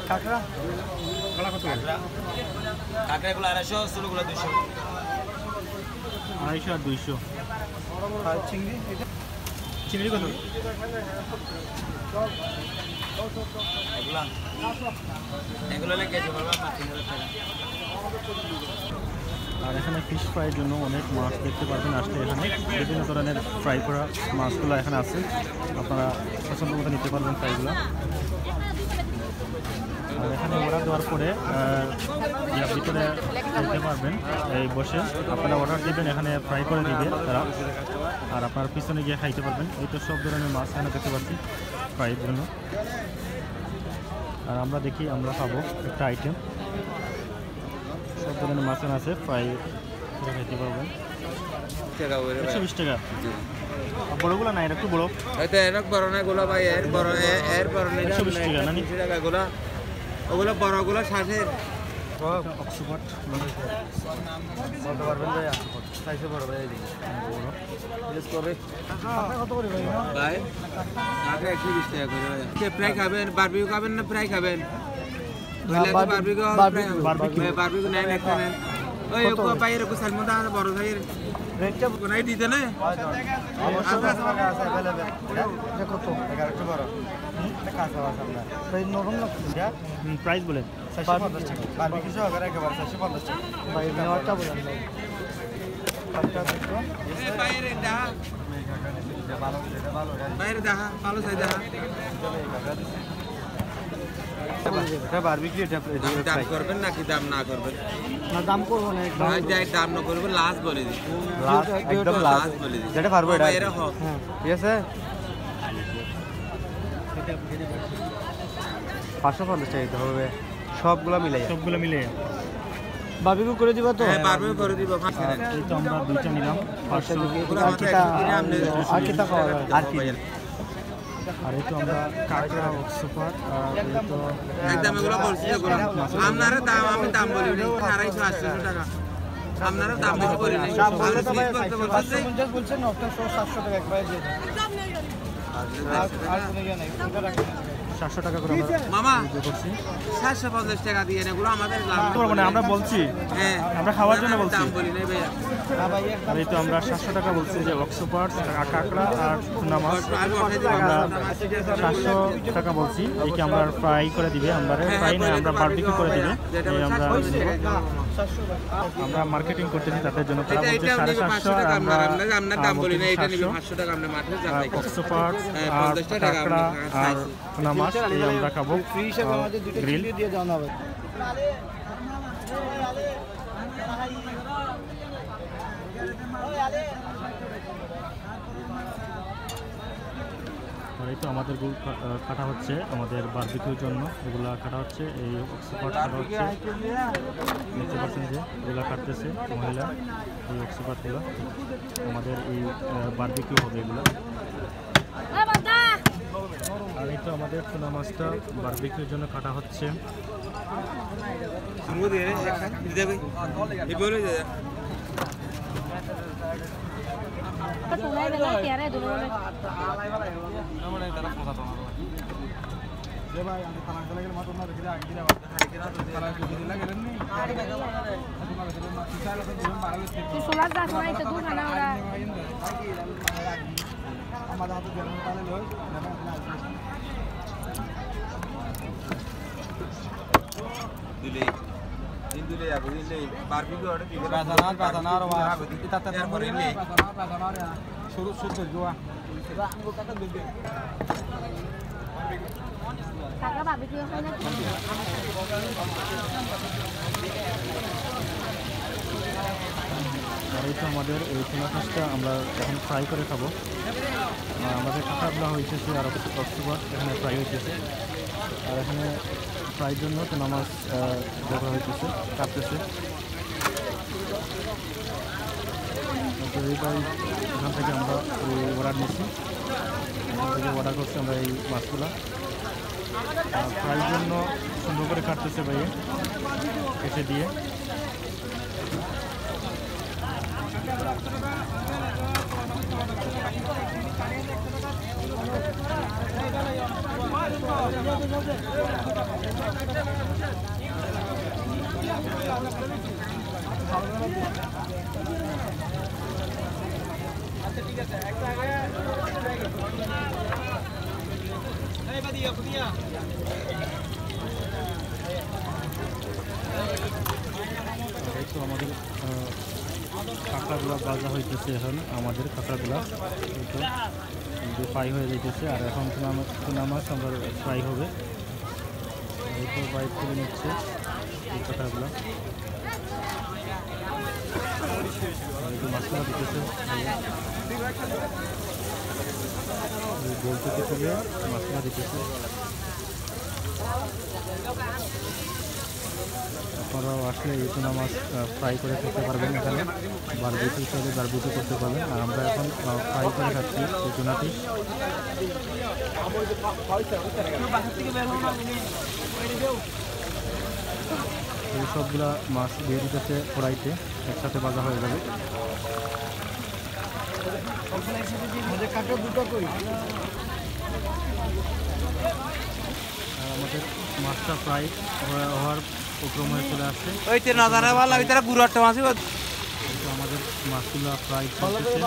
কাঁকড়া কত? কাঁকড়াগুলো 250, ছোটগুলো 200। 250 আর 200। আর চিংড়ি চিংড়ি কত? এগুলো হলে কেজি পড়বে আপনার 3000 টাকা। আর এখানে ফিশ ফ্রাইয়ের জন্য অনেক মাছ দেখতে পারবেন আসলে এখানে বিভিন্ন ধরনের ফ্রাই করা মাছগুলো এখানে আছে, আপনারা পছন্দ মতো নিতে পারবেন ফ্রাইগুলো। আর এখানে অর্ডার দেওয়ার পরে ভিতরে খেতে পারবেন, এই বসে আপনারা অর্ডার দিবেন, এখানে ফ্রাই করে দিবে তারা, আর আপনার পিছনে গিয়ে খাইতে পারবেন। এই তো সব ধরনের মাছ এখানে দেখতে পাচ্ছি ফ্রাইয়ের জন্য। আর আমরা দেখি আমরা পাবো একটা আইটেম, সব ধরনের মাছ আছে, ফ্রাই করে খেতে পারবেন। 120 টাকা। বড়গুলো না, এটা একটু বড়, বড় না গুলো ভাই, এর বড় 120 টাকা না? 30 টাকা গুলো, ওগুলো বড়গুলো 60-এর। অক্সফোর্ড বলতে পারবেন ভাই? সাইজে বড় ভাই, কত করে ভাই? ভাই আগে 120 টাকা করে ভাই। কে ফ্রাই খাবেন, বারবিকিউ খাবেন না ফ্রাই খাবেন? বারবিকিউ নেন, একটা নেন। ওই বাইরে সালমন দা বড় ভাইয়ের রেটটা কোনায় দিতে না? অবশ্যই টাকা আছে अवेलेबल। এটা কত? 11টা বড়। এটা কাঁচা মাছ আপনার। ভাই নরম লাগছে যা। প্রাইস বলেন। 450 টাকা। বারবিকিউ সহ একেবারে 450 টাকা। ভাই নেওয়াটা বলেন ভাই। কাঁচা দেখো। এই বাইরে দা। এটা ভালো, এটা ভালো। বাইরে দা, ভালো সাইজ দা। এটা বারবিকিউ, এটা দাম করবেন নাকি দাম না করবেন? না, দাম করব না, একদম দাম না করবেন, লাস্ট বলে দিই। লাস্ট, একদম লাস্ট বলে দিই। যেটা পারবো এটা। হ্যাঁ, ঠিক আছে। 550 টাকা দিতে হবে সবগুলো মিলে। বারবিকিউ করে দিবা তো? হ্যাঁ, বারবিকিউ করে দিব। এই তো আমরা দুইটা নিলাম 500। আর কি টাকা আর কি? আর এই তো আমরা কাঁকড়া অক্সফোর্ড, আর এই তো একদম এগুলো বলছি, এগুলো আপনারা দাম, আমি দাম বলি না 250-800 টাকা। আপনারা দাম বেশি বলি না। বলছেন 700 টাকা একবারে দিয়ে দেন। আর কোনো ইয়ে নাই, এটা রাখেন। 700 টাকা করে আমরা মামা করছি। 750 টাকা দিয়ে এগুলো আমাদের লাভ করবো না, আমরা বলছি, হ্যাঁ আমরা খাওয়ার জন্য বলছি। দাম বলি না ভাইয়া। আর এই তো আমরা 700 টাকা বলছি যে অক্সফোর্ড, কাঁকড়া আর টুনা মাছ আমরা 700 টাকা বলছি। এই কি আমরা ফ্রাই করে দিবে, আমরা ফ্রাই না, আমরা বারবিকিউ করে দিবে। এই আমরা মার্কেটিং করতেছি তাদের জন্য, তারা বলছে 750 টাকা, আমরা দাম বলি না, এটা নিবে 500 টাকা। আমরা মাঠে যাই অক্সফোর্ড আর কাঁকড়া আর টুনা মাছ এই আমরা খাবো ফ্রি হিসেবে আমাদের দুটো গ্রিল দিয়ে দেওয়া হবে। আর এই তো আমাদের গুল কাটা হচ্ছে আমাদের বারবিকিউর জন্য, এগুলা কাটা হচ্ছে, এই অক্সফোর্ড কাটা হচ্ছে, দেখতে পাচ্ছেন যে এগুলা কাটতেছে মহিলা, এই অক্সফোর্ডগুলো আমাদের এই বারবিকিউ হবে এগুলো। আর এই তো আমাদের টুনা মাছটা বারবিকিউর জন্য কাটা হচ্ছে। আর এই তো আমাদের এই টুনা মাছটা আমরা এখন ফ্রাই করে খাবো। আমাদের কাঁকড়াগুলো হয়েছে আর অক্সফোর্ড এখানে ফ্রাই হইতেছে, আর এখানে ফ্রাইয়ের জন্য টুনা মাছ ব্যবহার হইতেছে, কাটতেছে। এখান থেকে আমরা অর্ডার নিচ্ছি, এখান থেকে অর্ডার করছি আমরা এই মাছগুলো। ফ্রাইয়ের জন্য সুন্দর করে কাটতেছে ভাইয়ে কেটে দিয়ে। এই তো আমাদের কাঁকড়াগুলো ভাজা হইতেছে এখন আমাদের কাঁকড়াগুলো এই তো ফ্রাই হয়ে যেতেছে আর এখন টুনা মাছ আমরা ফ্রাই হবে এই তো বাইক করে নিচ্ছে এই কাঁকড়াগুলো এই তো মাছগুলো দিতেছে গোল থেকে তুলে মাছগুলো দিতেছে আপনারাও আসলে এই টুনা মাছ ফ্রাই করে খেতে পারবেন এখানে বারবিকিউ চাইলে বারবিকিউ করতে পারবেন আর আমরা এখন ফ্রাই করে খাচ্ছি এই টুনাটি এই সবগুলা মাছ দিয়ে দিতেছে কড়াইতে একসাথে ভাজা হয়ে যাবে আমাদের মাছটা ফ্রাই হওয়ার উপক্রম হয়ে চলে আসছে ওইতে না জানা ভালো ওই তারা বুড়াটা মাছই আমাদের মাছগুলো ফ্রাই করতেছে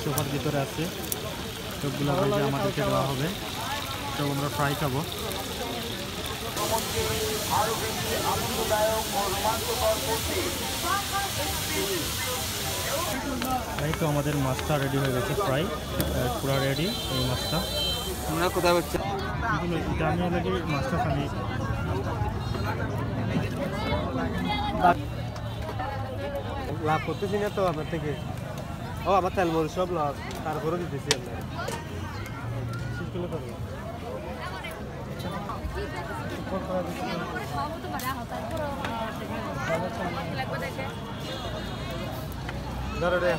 সোফার ভিতরে আছে সবগুলো ভেজে আমাদেরকে দেওয়া হবে সব আমরা ফ্রাই খাবো এই তো আমাদের মাছটা রেডি হয়ে গেছে ফ্রাই পুরো রেডি এই মাছটা আমরা কোথায় হচ্ছে এগুলো জানিয়ে লাগে মাছটা খালি লাভ করতেছি না তো আমার থেকে ও আমার তেল মরিচ সব লাভ তারপরে দিতেছি আমরা ধরো রে